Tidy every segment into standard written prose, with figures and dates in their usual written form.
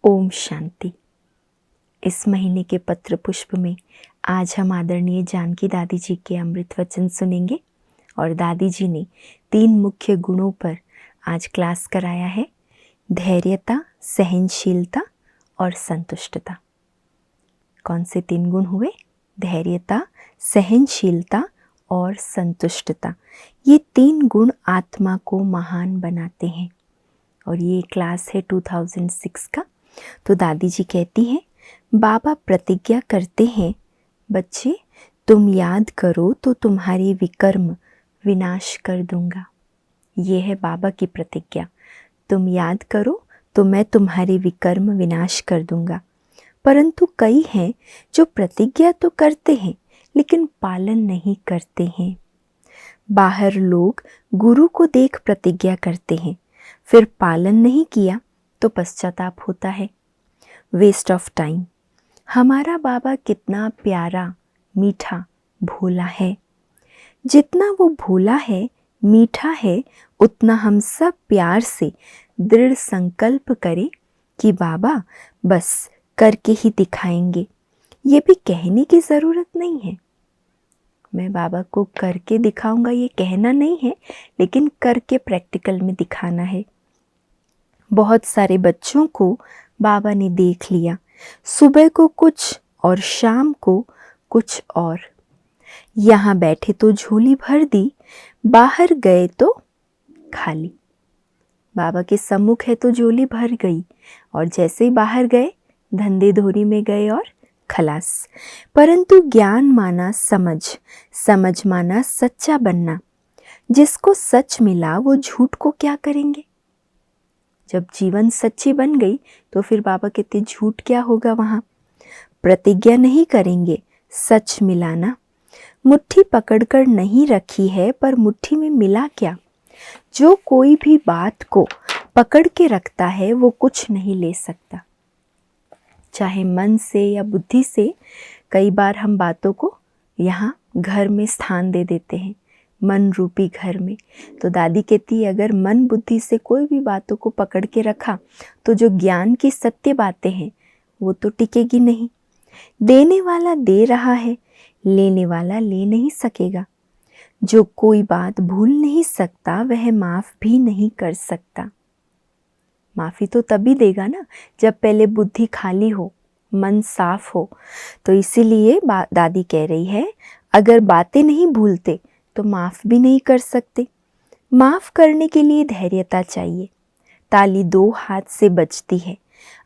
ओम शांति। इस महीने के पत्र पुष्प में आज हम आदरणीय जानकी दादी जी के अमृत वचन सुनेंगे और दादी जी ने 3 मुख्य गुणों पर आज क्लास कराया है। धैर्यता, सहनशीलता और संतुष्टता। कौन से 3 गुण हुए? धैर्यता, सहनशीलता और संतुष्टता। ये 3 गुण आत्मा को महान बनाते हैं और ये क्लास है 2006 का। तो दादी जी कहती हैं, बाबा प्रतिज्ञा करते हैं, बच्चे तुम याद करो तो तुम्हारी विकर्म विनाश कर दूंगा। ये है बाबा की प्रतिज्ञा। तुम याद करो तो मैं तुम्हारी विकर्म विनाश कर दूंगा। परंतु कई हैं जो प्रतिज्ञा तो करते हैं लेकिन पालन नहीं करते हैं। बाहर लोग गुरु को देख प्रतिज्ञा करते हैं, फिर पालन नहीं किया तो पश्चाताप होता है। Waste of time. हमारा बाबा कितना प्यारा, मीठा, भोला है। जितना वो भोला है, मीठा है, उतना हम सब प्यार से दृढ़ संकल्प करें कि बाबा बस करके ही दिखाएंगे। ये भी कहने की ज़रूरत नहीं है, मैं बाबा को करके दिखाऊंगा, ये कहना नहीं है, लेकिन करके प्रैक्टिकल में दिखाना है। बहुत सारे बच्चों को बाबा ने देख लिया, सुबह को कुछ और शाम को कुछ और। यहाँ बैठे तो झोली भर दी, बाहर गए तो खाली। बाबा के सम्मुख है तो झोली भर गई और जैसे ही बाहर गए धंधे धोरी में गए और खलास। परंतु ज्ञान माना समझ, समझ माना सच्चा बनना। जिसको सच मिला वो झूठ को क्या करेंगे? जब जीवन सच्ची बन गई तो फिर बाबा कहते झूठ क्या होगा वहाँ। प्रतिज्ञा नहीं करेंगे, सच मिलाना। मुट्ठी पकड़कर नहीं रखी है पर मुट्ठी में मिला क्या? जो कोई भी बात को पकड़ के रखता है वो कुछ नहीं ले सकता, चाहे मन से या बुद्धि से। कई बार हम बातों को यहाँ घर में स्थान दे देते हैं, मन रूपी घर में। तो दादी कहती है, अगर मन बुद्धि से कोई भी बातों को पकड़ के रखा तो जो ज्ञान की सत्य बातें हैं वो तो टिकेगी नहीं। देने वाला दे रहा है, लेने वाला ले नहीं सकेगा। जो कोई बात भूल नहीं सकता वह माफ़ भी नहीं कर सकता। माफ़ी तो तभी देगा ना जब पहले बुद्धि खाली हो, मन साफ हो। तो इसीलिए दादी कह रही है, अगर बातें नहीं भूलते तो माफ़ भी नहीं कर सकते। माफ़ करने के लिए धैर्यता चाहिए। ताली 2 हाथ से बजती है।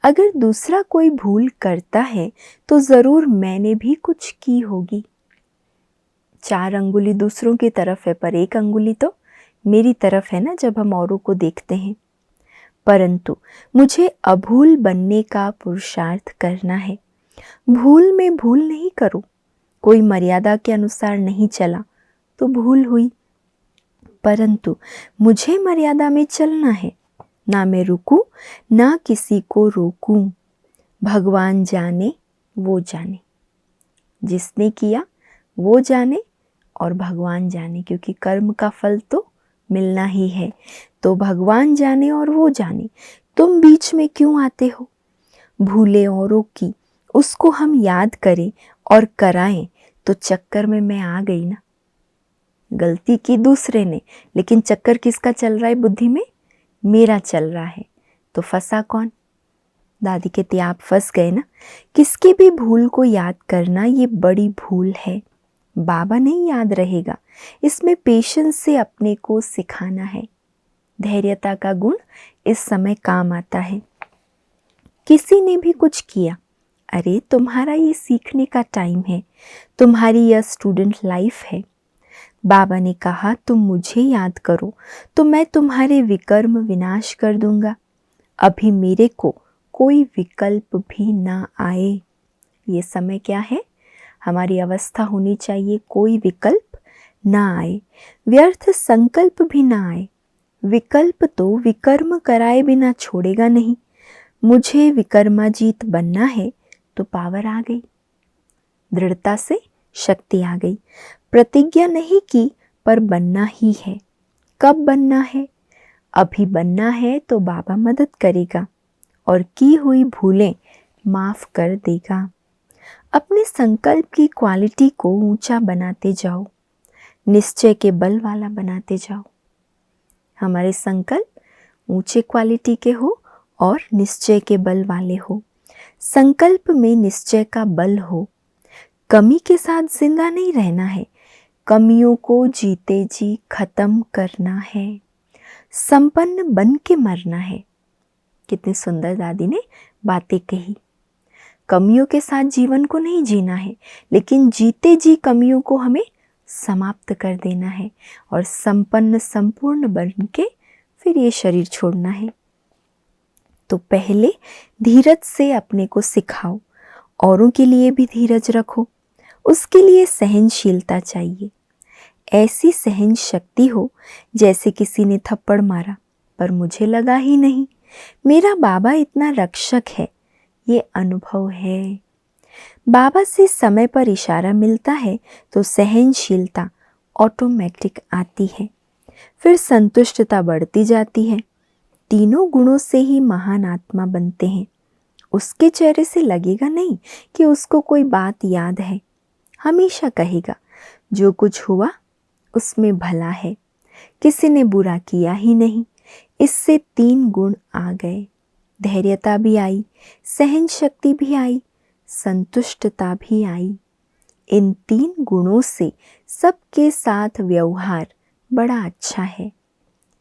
अगर दूसरा कोई भूल करता है तो ज़रूर मैंने भी कुछ की होगी। 4 अंगुली दूसरों की तरफ है पर 1 अंगुली तो मेरी तरफ है ना, जब हम औरों को देखते हैं। परंतु मुझे अभूल बनने का पुरुषार्थ करना है। भूल में भूल नहीं करो। कोई मर्यादा के अनुसार नहीं चला तो भूल हुई, परंतु मुझे मर्यादा में चलना है। ना मैं रुकूं, ना किसी को रोकूं। भगवान जाने वो जाने। जिसने किया वो जाने और भगवान जाने, क्योंकि कर्म का फल तो मिलना ही है। तो भगवान जाने और वो जाने। तुम बीच में क्यों आते हो? भूले औरों की उसको हम याद करें और कराएं तो चक्कर में मैं आ गई ना। गलती की दूसरे ने, लेकिन चक्कर किसका चल रहा है बुद्धि में? मेरा चल रहा है। तो फंसा कौन? दादी कहती आप फंस गए ना। किसकी भी भूल को याद करना ये बड़ी भूल है। बाबा नहीं याद रहेगा। इसमें पेशेंस से अपने को सिखाना है। धैर्यता का गुण इस समय काम आता है। किसी ने भी कुछ किया, अरे तुम्हारा ये सीखने का टाइम है, तुम्हारी यह स्टूडेंट लाइफ है। बाबा ने कहा तुम मुझे याद करो तो मैं तुम्हारे विकर्म विनाश कर दूंगा। अभी मेरे को कोई विकल्प भी ना आए। ये समय क्या है? हमारी अवस्था होनी चाहिए कोई विकल्प ना आए, व्यर्थ संकल्प भी ना आए। विकल्प तो विकर्म कराए बिना छोड़ेगा नहीं। मुझे विकर्माजीत बनना है तो पावर आ गई, दृढ़ता से शक्ति आ गई। प्रतिज्ञा नहीं की पर बनना ही है। कब बनना है? अभी बनना है तो बाबा मदद करेगा और की हुई भूलें माफ़ कर देगा। अपने संकल्प की क्वालिटी को ऊंचा बनाते जाओ, निश्चय के बल वाला बनाते जाओ। हमारे संकल्प ऊंचे क्वालिटी के हो और निश्चय के बल वाले हो। संकल्प में निश्चय का बल हो। कमी के साथ जिंदा नहीं रहना है, कमियों को जीते जी खत्म करना है। संपन्न बन के मरना है। कितनी सुंदर दादी ने बातें कही। कमियों के साथ जीवन को नहीं जीना है, लेकिन जीते जी कमियों को हमें समाप्त कर देना है और संपन्न संपूर्ण बन के फिर ये शरीर छोड़ना है। तो पहले धीरज से अपने को सिखाओ, औरों के लिए भी धीरज रखो। उसके लिए सहनशीलता चाहिए। ऐसी सहन शक्ति हो जैसे किसी ने थप्पड़ मारा पर मुझे लगा ही नहीं, मेरा बाबा इतना रक्षक है, ये अनुभव है। बाबा से समय पर इशारा मिलता है तो सहनशीलता ऑटोमेटिक आती है, फिर संतुष्टता बढ़ती जाती है। तीनों गुणों से ही महान आत्मा बनते हैं। उसके चेहरे से लगेगा नहीं कि उसको कोई बात याद है। हमेशा कहेगा जो कुछ हुआ उसमें भला है, किसी ने बुरा किया ही नहीं। इससे 3 गुण आ गए, धैर्यता भी आई, सहन शक्ति भी आई, संतुष्टता भी आई। इन 3 गुणों से सबके साथ व्यवहार बड़ा अच्छा है।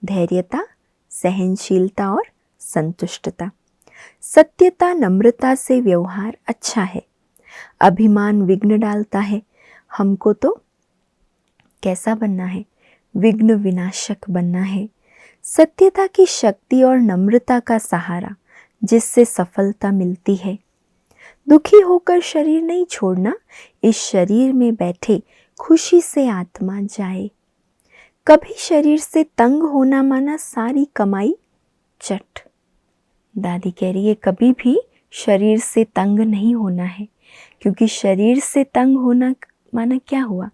धैर्यता, सहनशीलता और संतुष्टता। सत्यता, नम्रता से व्यवहार अच्छा है। अभिमान विघ्न डालता है। हमको तो कैसा बनना है? विघ्न विनाशक बनना है। सत्यता की शक्ति और नम्रता का सहारा, जिससे सफलता मिलती है। दुखी होकर शरीर नहीं छोड़ना, इस शरीर में बैठे खुशी से आत्मा जाए। कभी शरीर से तंग होना माना सारी कमाई चट। दादी कह रही है कभी भी शरीर से तंग नहीं होना है, क्योंकि शरीर से तंग होना माना क्या हुआ?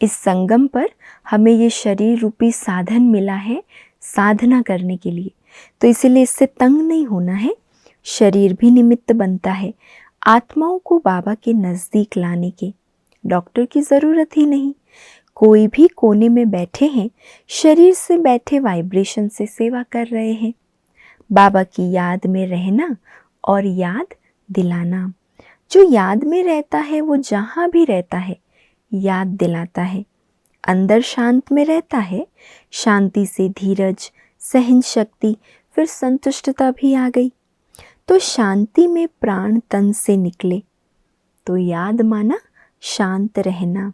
इस संगम पर हमें ये शरीर रूपी साधन मिला है साधना करने के लिए, तो इसीलिए इससे तंग नहीं होना है। शरीर भी निमित्त बनता है आत्माओं को बाबा के नज़दीक लाने के। डॉक्टर की ज़रूरत ही नहीं। कोई भी कोने में बैठे हैं, शरीर से बैठे वाइब्रेशन से सेवा कर रहे हैं। बाबा की याद में रहना और याद दिलाना। जो याद में रहता है वो जहाँ भी रहता है याद दिलाता है। अंदर शांत में रहता है, शांति से धीरज, सहन शक्ति, फिर संतुष्टता भी आ गई। तो शांति में प्राण तन से निकले। तो याद माना शांत रहना,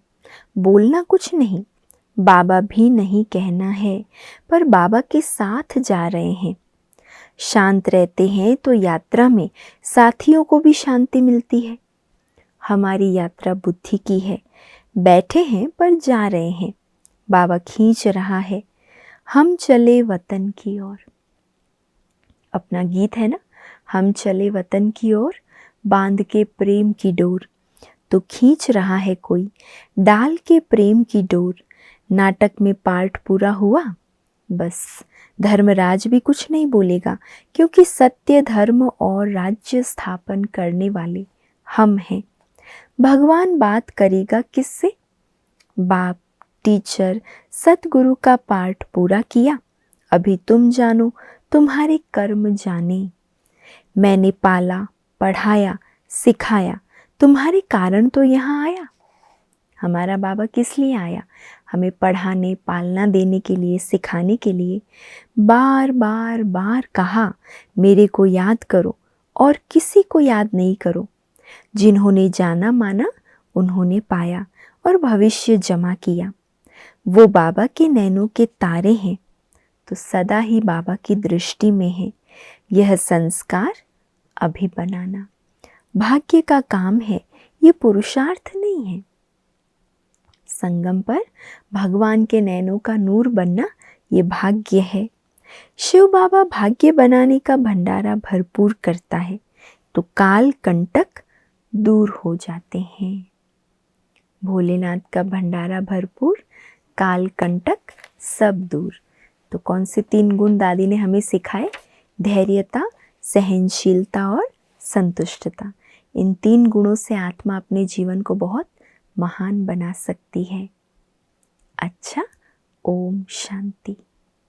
बोलना कुछ नहीं, बाबा भी नहीं कहना है, पर बाबा के साथ जा रहे हैं। शांत रहते हैं तो यात्रा में साथियों को भी शांति मिलती है। हमारी यात्रा बुद्धि की है, बैठे हैं पर जा रहे हैं। बाबा खींच रहा है, हम चले वतन की ओर। अपना गीत है ना, हम चले वतन की ओर, बांध के प्रेम की डोर। तो खींच रहा है कोई, डाल के प्रेम की डोर। नाटक में पार्ट पूरा हुआ, बस धर्मराज भी कुछ नहीं बोलेगा, क्योंकि सत्य, धर्म और राज्य स्थापन करने वाले हम हैं। भगवान बात करेगा किससे? बाप, टीचर, सतगुरु का पाठ पूरा किया, अभी तुम जानो, तुम्हारे कर्म जाने। मैंने पाला, पढ़ाया, सिखाया, तुम्हारे कारण तो यहाँ आया। हमारा बाबा किस लिए आया? हमें पढ़ाने, पालना देने के लिए, सिखाने के लिए। बार बार बार कहा, मेरे को याद करो और किसी को याद नहीं करो। जिन्होंने जाना माना उन्होंने पाया और भविष्य जमा किया। वो बाबा के नैनों के तारे हैं, तो सदा ही बाबा की दृष्टि में है। यह संस्कार अभी बनाना भाग्य का काम है, ये पुरुषार्थ नहीं है। संगम पर भगवान के नैनों का नूर बनना ये भाग्य है। शिव बाबा भाग्य बनाने का भंडारा भरपूर करता है, तो काल कंटक दूर हो जाते हैं। भोलेनाथ का भंडारा भरपूर, काल कंटक सब दूर। तो कौन से 3 गुण दादी ने हमें सिखाए? धैर्यता, सहनशीलता और संतुष्टता। इन 3 गुणों से आत्मा अपने जीवन को बहुत महान बना सकती है। अच्छा, ओम शांति।